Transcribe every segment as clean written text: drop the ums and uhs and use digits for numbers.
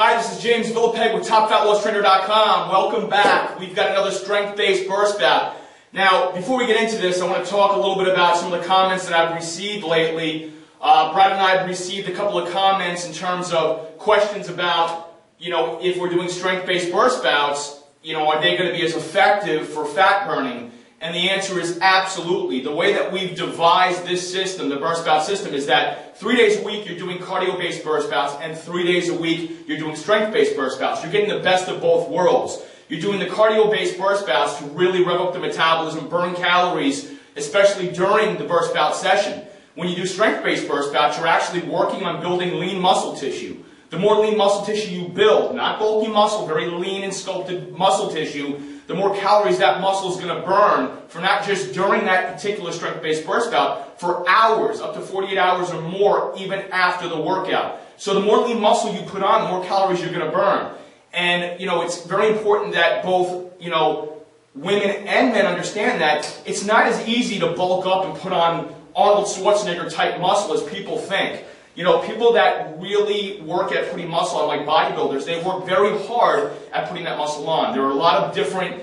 Hi, this is James Villapeg with TopFatLossTrainer.com. Welcome back. We've got another strength-based burst bout. Now, before we get into this, I want to talk a little bit about some of the comments that I've received lately. Brad and I have received a couple of comments in terms of questions about, if we're doing strength-based burst bouts, are they going to be as effective for fat burning? And the answer is absolutely. The way that we've devised this system, the burst bout system, is that 3 days a week you're doing cardio-based burst bouts, and 3 days a week you're doing strength-based burst bouts. You're getting the best of both worlds. You're doing the cardio-based burst bouts to really rev up the metabolism, burn calories, especially during the burst bout session. When you do strength-based burst bouts, you're actually working on building lean muscle tissue. The more lean muscle tissue you build, not bulky muscle, very lean and sculpted muscle tissue, the more calories that muscle is going to burn for not just during that particular strength-based burst bout, for hours, up to 48 hours or more, even after the workout. So the more lean muscle you put on, the more calories you're going to burn. And, it's very important that both, women and men understand that it's not as easy to bulk up and put on Arnold Schwarzenegger type muscle as people think. People that really work at putting muscle on, like bodybuilders, they work very hard at putting that muscle on. There are a lot of different,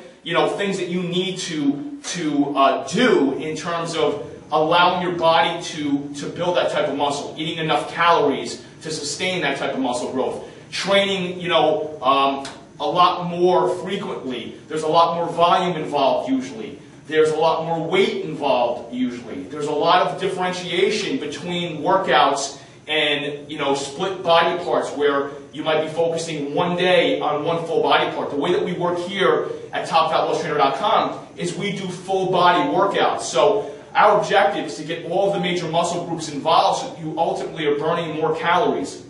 things that you need to do in terms of allowing your body to build that type of muscle, eating enough calories to sustain that type of muscle growth, training, a lot more frequently. There's a lot more volume involved usually. There's a lot more weight involved usually. There's a lot of differentiation between workouts and, split body parts where you might be focusing one day on one full body part. The way that we work here at TopFatLossTrainer.com is we do full body workouts. So our objective is to get all of the major muscle groups involved so that you ultimately are burning more calories.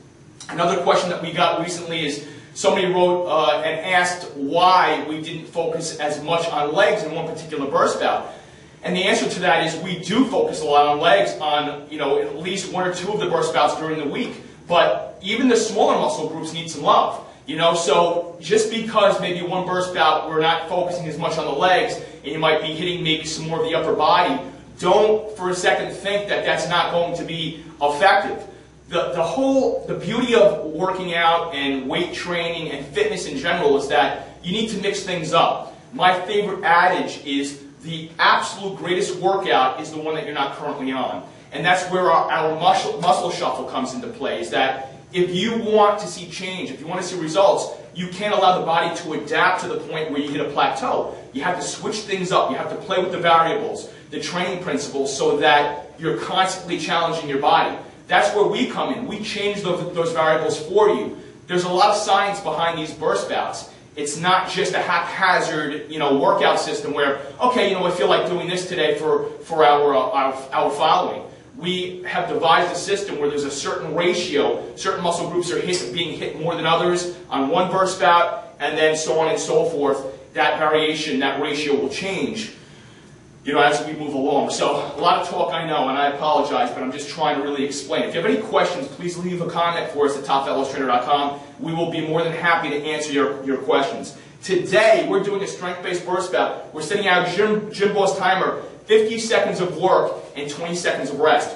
Another question that we got recently is somebody wrote and asked why we didn't focus as much on legs in one particular burst bout. And the answer to that is we do focus a lot on legs on, at least 1 or 2 of the burst bouts during the week. But even the smaller muscle groups need some love. So just because maybe one burst bout we're not focusing as much on the legs and you might be hitting maybe some more of the upper body, don't for a second think that that's not going to be effective. The beauty of working out and weight training and fitness in general is that you need to mix things up. My favorite adage is the absolute greatest workout is the one that you're not currently on. And that's where our muscle shuffle comes into play, is that if you want to see change, if you want to see results, you can't allow the body to adapt to the point where you hit a plateau. You have to switch things up. You have to play with the variables, the training principles, so that you're constantly challenging your body. That's where we come in. We change those variables for you. There's a lot of science behind these burst bouts. It's not just a haphazard, workout system where, okay, I feel like doing this today for our following. We have devised a system where there's a certain ratio, certain muscle groups are being hit more than others on one burst bout, and then so on and so forth. That variation, that ratio will change, as we move along. So a lot of talk, I know, and I apologize, but I'm just trying to really explain. If you have any questions, please leave a comment for us at TopFatLossTrainer.com. We will be more than happy to answer your questions. Today, we're doing a strength-based burst bout. We're setting out a GymBoss Timer, 50 seconds of work and 20 seconds of rest.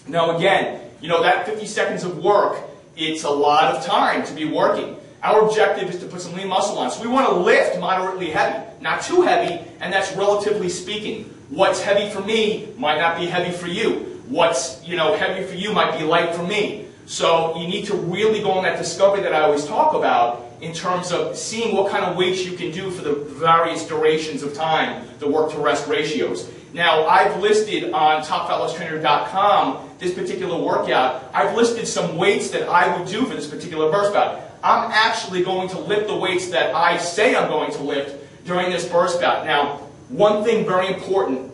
Now again, that 50 seconds of work, it's a lot of time to be working. Our objective is to put some lean muscle on. So we want to lift moderately heavy, not too heavy, and that's relatively speaking. What's heavy for me might not be heavy for you. What's, heavy for you might be light for me. So you need to really go on that discovery that I always talk about in terms of seeing what kind of weights you can do for the various durations of time, the work-to-rest ratios. Now, I've listed on TopFatLossTrainer.com this particular workout. I've listed some weights that I would do for this particular burst bout. I'm actually going to lift the weights that I say I'm going to lift during this burst bout. Now, one thing very important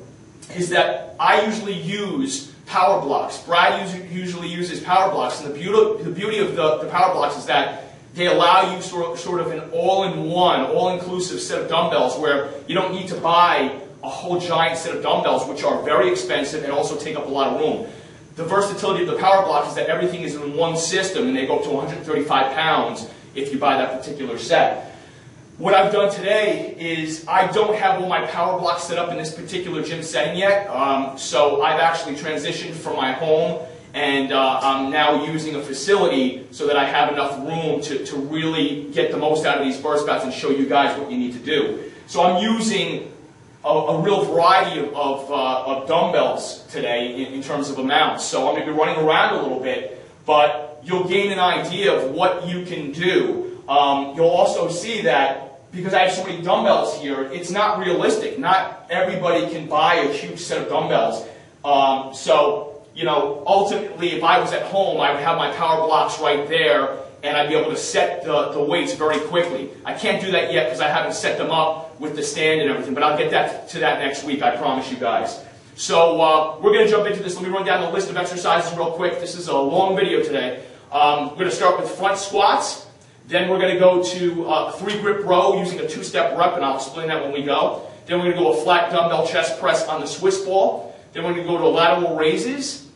is that I usually use power blocks. Brad usually uses power blocks, and the beauty of the power blocks is that they allow you sort of an all-in-one, all-inclusive set of dumbbells where you don't need to buy a whole giant set of dumbbells, which are very expensive and also take up a lot of room. The versatility of the power block is that everything is in one system, and they go up to 135 pounds if you buy that particular set. What I've done today is I don't have all my power blocks set up in this particular gym setting yet, so I've actually transitioned from my home and I'm now using a facility so that I have enough room to really get the most out of these burst bouts and show you guys what you need to do. So I'm using a real variety of dumbbells today in terms of amounts. So I'm going to be running around a little bit, but you'll gain an idea of what you can do. You'll also see that because I have so many dumbbells here, it's not realistic. Not everybody can buy a huge set of dumbbells. So, you know, ultimately, if I was at home, I would have my power blocks right there, and I'd be able to set the weights very quickly. I can't do that yet because I haven't set them up with the stand and everything, but I'll get to that next week, I promise you guys. So we're going to jump into this. Let me run down the list of exercises real quick. This is a long video today. We're going to start with front squats. Then we're going to go to 3 grip row using a 2-step rep, and I'll explain that when we go. Then we're going to go a flat dumbbell chest press on the Swiss ball. Then we're going to go to lateral raises.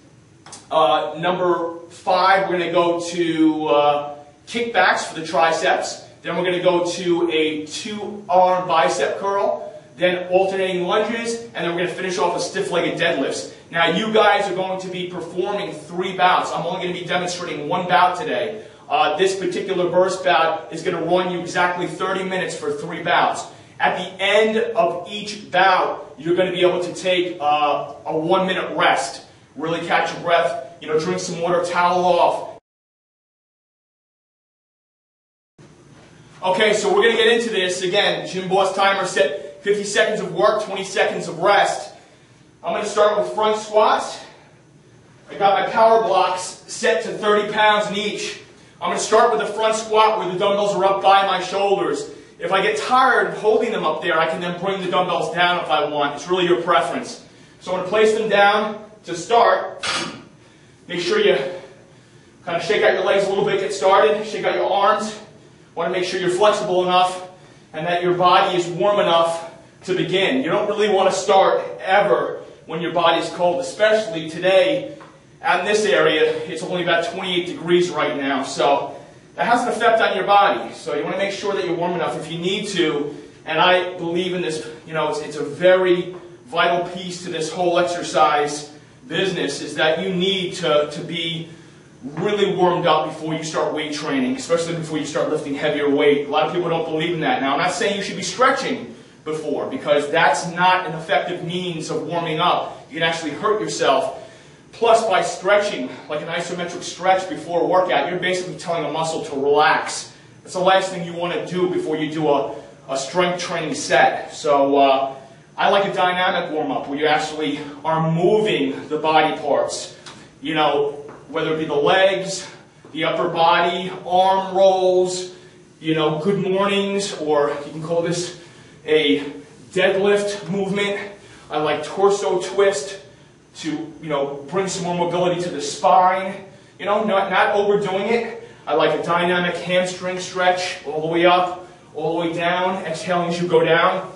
Number 5, we're going to go to kickbacks for the triceps. Then we're going to go to a 2-arm bicep curl. Then alternating lunges, and then we're going to finish off with stiff-legged deadlifts. Now you guys are going to be performing 3 bouts. I'm only going to be demonstrating 1 bout today. This particular burst bout is going to run you exactly 30 minutes for 3 bouts. At the end of each bout, you're going to be able to take a 1-minute rest. Really catch your breath, you know, drink some water, towel off. Okay, so we're going to get into this. Again, GymBoss Timer set 50 seconds of work, 20 seconds of rest. I'm going to start with front squats. I got my power blocks set to 30 pounds in each. I'm going to start with the front squat where the dumbbells are up by my shoulders. If I get tired of holding them up there, I can then bring the dumbbells down if I want. It's really your preference. So I'm going to place them down to start. Make sure you kind of shake out your legs a little bit, get started. Shake out your arms. Want to make sure you're flexible enough and that your body is warm enough to begin. You don't really want to start ever when your body is cold, especially today out in this area. It's only about 28 degrees right now, so that has an effect on your body. So you want to make sure that you're warm enough if you need to, and I believe in this, you know, it's a very vital piece to this whole exercise business, is that you need to be really warmed up before you start weight training, especially before you start lifting heavier weight. A lot of people don't believe in that. Now, I'm not saying you should be stretching before, because that's not an effective means of warming up. You can actually hurt yourself. Plus, by stretching, like an isometric stretch before a workout, you're basically telling a muscle to relax. That's the last thing you want to do before you do a strength training set. So I like a dynamic warm-up where you actually are moving the body parts. You know, whether it be the legs, the upper body, arm rolls, you know, good mornings, or you can call this a deadlift movement. I like torso twist to, you know, bring some more mobility to the spine. You know, not overdoing it. I like a dynamic hamstring stretch all the way up, all the way down, exhaling as you go down.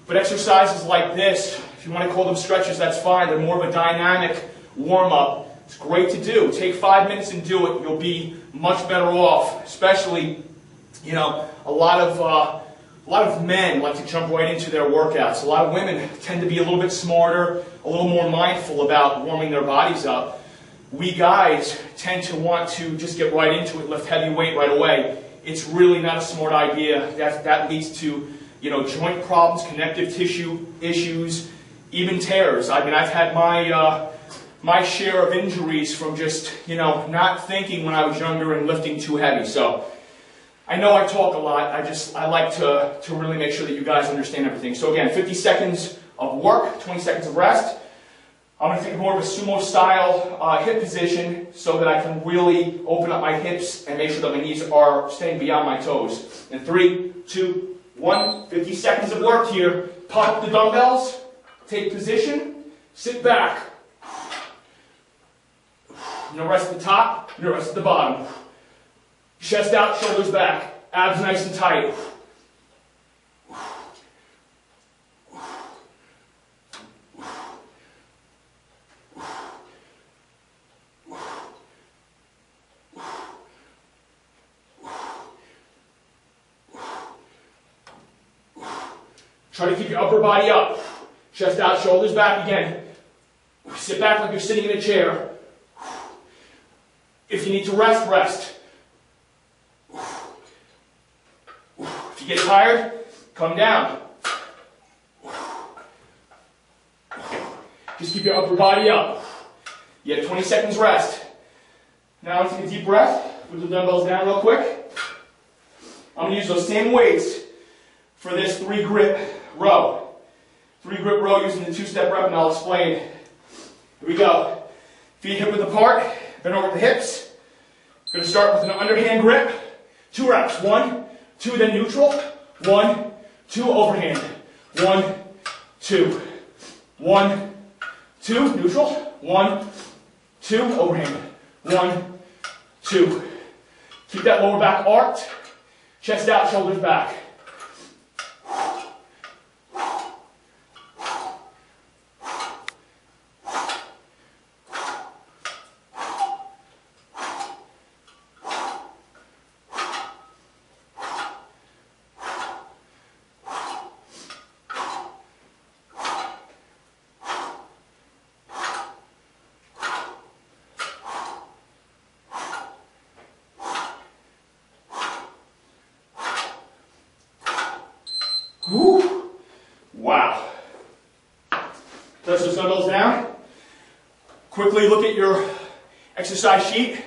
But exercises like this, if you want to call them stretches, that's fine. They're more of a dynamic warm-up. It's great to do. Take 5 minutes and do it. You'll be much better off. Especially, you know, a lot of men like to jump right into their workouts. A lot of women tend to be a little bit smarter, a little more mindful about warming their bodies up. We guys tend to want to just get right into it, lift heavy weight right away. It's really not a smart idea. That leads to, you know, joint problems, connective tissue issues, even tears. I mean, I've had my share of injuries from just, you know, not thinking when I was younger and lifting too heavy. So I know I talk a lot. I like to really make sure that you guys understand everything. So again, 50 seconds of work, 20 seconds of rest. I'm going to take more of a sumo style hip position so that I can really open up my hips and make sure that my knees are staying beyond my toes. In 3, 2, 1, 50 seconds of work here. Pop the dumbbells, take position, sit back. No rest at the top, no rest at the bottom. Chest out, shoulders back, abs nice and tight. Try to keep your upper body up. Chest out, shoulders back again. Sit back like you're sitting in a chair. If you need to rest, rest. If you get tired, come down. Just keep your upper body up. You have 20 seconds rest. Now take a deep breath. Put the dumbbells down real quick. I'm going to use those same weights for this 3 grip row. 3 grip row using the 2-step rep, and I'll explain. Here we go. Feet hip width apart, bend over the hips. Going to start with an underhand grip. 2 reps. 1, 2, then neutral. 1, 2, overhand. 1, 2. 1, 2, neutral. 1, 2, overhand. 1, 2. Keep that lower back arched. Chest out, shoulders back. Whew. Wow. Touch those dumbbells down. Quickly look at your exercise sheet.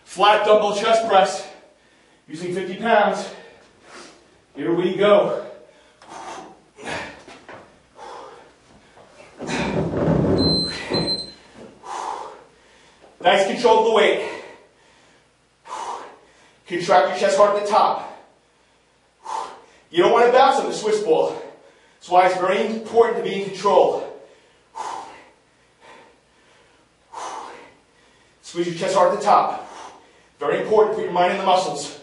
Flat dumbbell chest press using 50 pounds. Here we go. Nice control of the weight. Contract your chest hard at the top. You don't want to bounce on the Swiss ball. That's why it's very important to be in control. Squeeze your chest hard at the top. Very important. Put your mind in the muscles.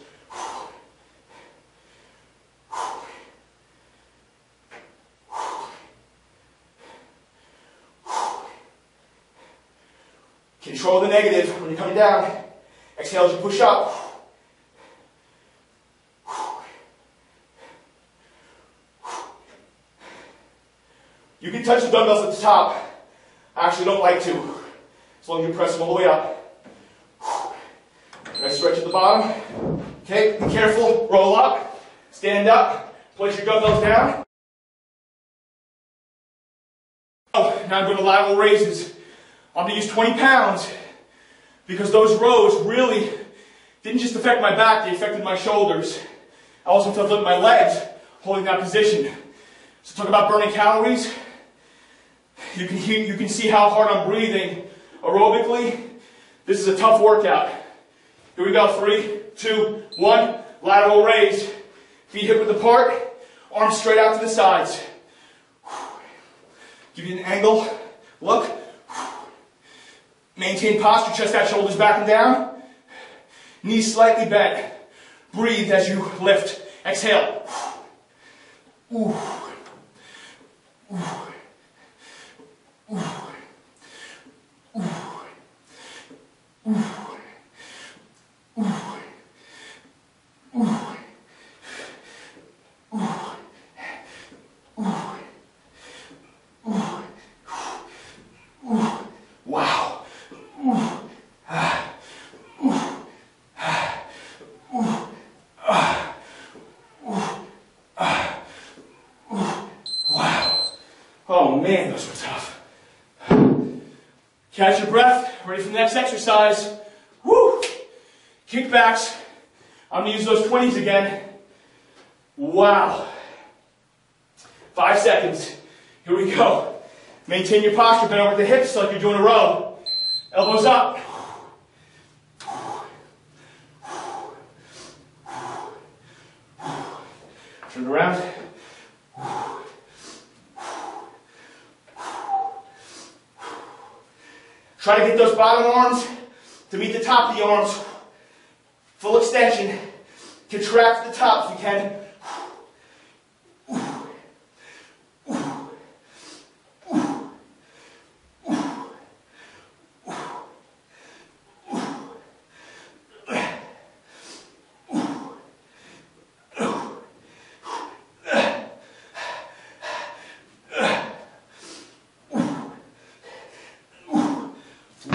Control the negative when you're coming down. Exhale as you push up. You can touch the dumbbells at the top. I actually don't like to, as long as you press them all the way up. Nice stretch at the bottom. Okay, be careful. Roll up, stand up, place your dumbbells down. Now I'm going to lateral raises. I'm going to use 20 pounds because those rows really didn't just affect my back, they affected my shoulders. I also felt my legs holding that position. So talk about burning calories. You can see how hard I'm breathing aerobically. This is a tough workout. Here we go. 3, 2, 1. Lateral raise. Feet hip width apart. Arms straight out to the sides. Give you an angle. Look. Maintain posture. Chest out, shoulders back and down. Knees slightly bent. Breathe as you lift. Exhale. Ooh. Ooh. Wow. Wow. Oh man, those were tough. Catch your breath, ready for the next exercise. Woo! Kickbacks. I'm going to use those 20s again. Wow. 5 seconds. Here we go. Maintain your posture, bend over the hips like you're doing a row. Elbows up. Turn around. Try to get those bottom arms to meet the top of the arms. Full extension. Contract the top if you can.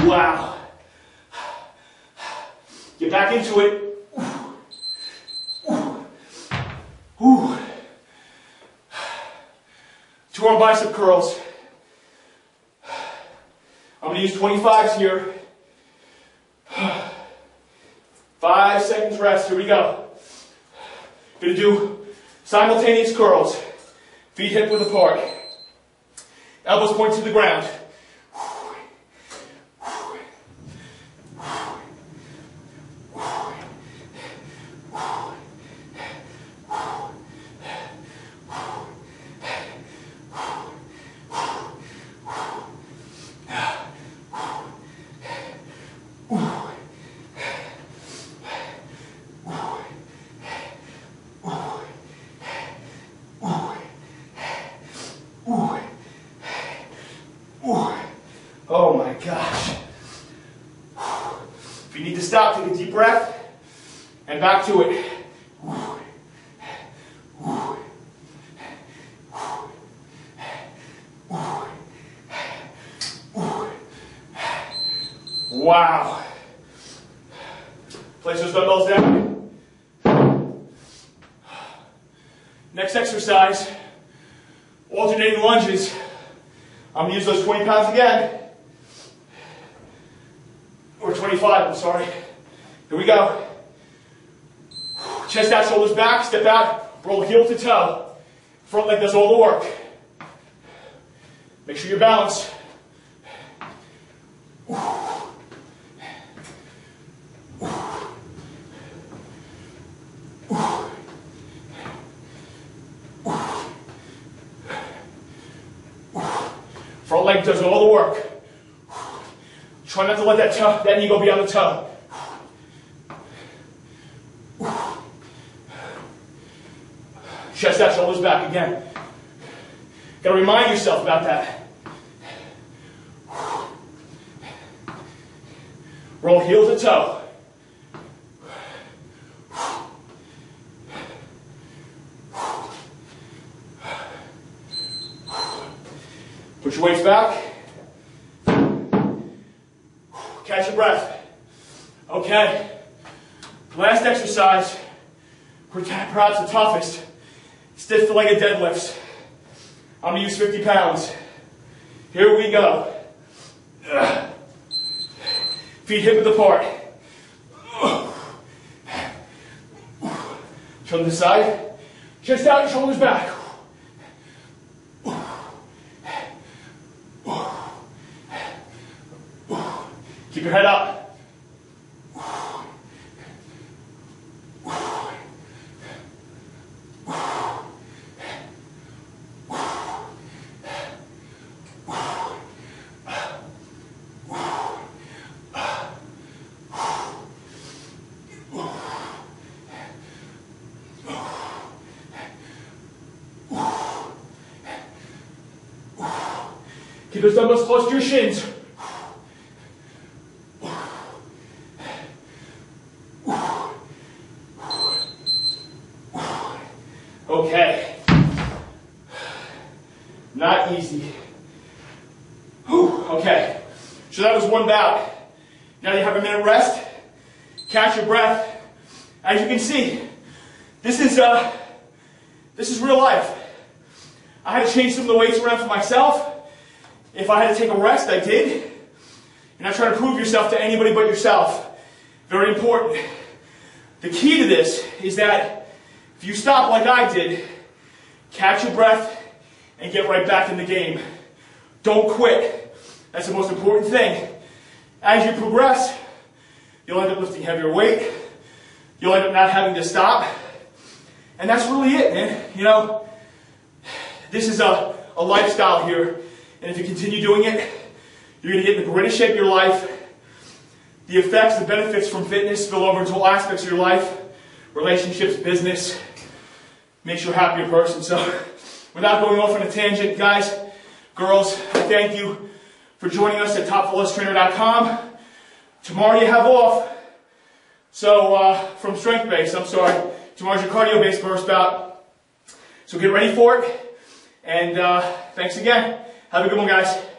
Wow. Get back into it. Ooh. 2-arm bicep curls. I'm going to use 25s here. 5 seconds rest. Here we go. Going to do simultaneous curls. Feet hip width apart. Elbows point to the ground. Oh my gosh. If you need to stop, take a deep breath and back to it. Wow. Place those dumbbells down. Next exercise, alternating lunges. I'm going to use those 20 pounds again. Or 25, I'm sorry. Here we go. Chest out, shoulders back, step out, roll heel to toe. Front leg does all the work. Make sure you're balanced. Front leg does all the work. Try not to let that knee go beyond the toe. Chest out, shoulders back again. Got to remind yourself about that. Roll heel to toe. Put your weights back. Catch your breath. Okay. Last exercise, perhaps the toughest. Stiff-legged deadlifts. I'm going to use 50 pounds. Here we go. Feet hip width apart. Shoulder to the side. Chest out, shoulders back. Keep your head up. Keep those dumbbells close to your shins. Okay. Not easy. Whew. Okay. So that was one bout. Now you have a minute rest. Catch your breath. As you can see, this is real life. I had to change some of the weights around for myself. If I had to take a rest, I did. You're not trying to prove yourself to anybody but yourself. Very important. The key to this is that if you stop like I did, catch your breath and get right back in the game. Don't quit. That's the most important thing. As you progress, you'll end up lifting heavier weight. You'll end up not having to stop. And that's really it, man. You know, this is a lifestyle here. And if you continue doing it, you're going to get in the greatest shape of your life. The effects, the benefits from fitness spill over into all aspects of your life. Relationships, business. Makes you a happier person. So, without going off on a tangent, guys, girls, I thank you for joining us at topfitnesstrainer.com. Tomorrow you have off. So, from strength base, I'm sorry. Tomorrow's your cardio based burst bout. So get ready for it. And thanks again. Have a good one, guys.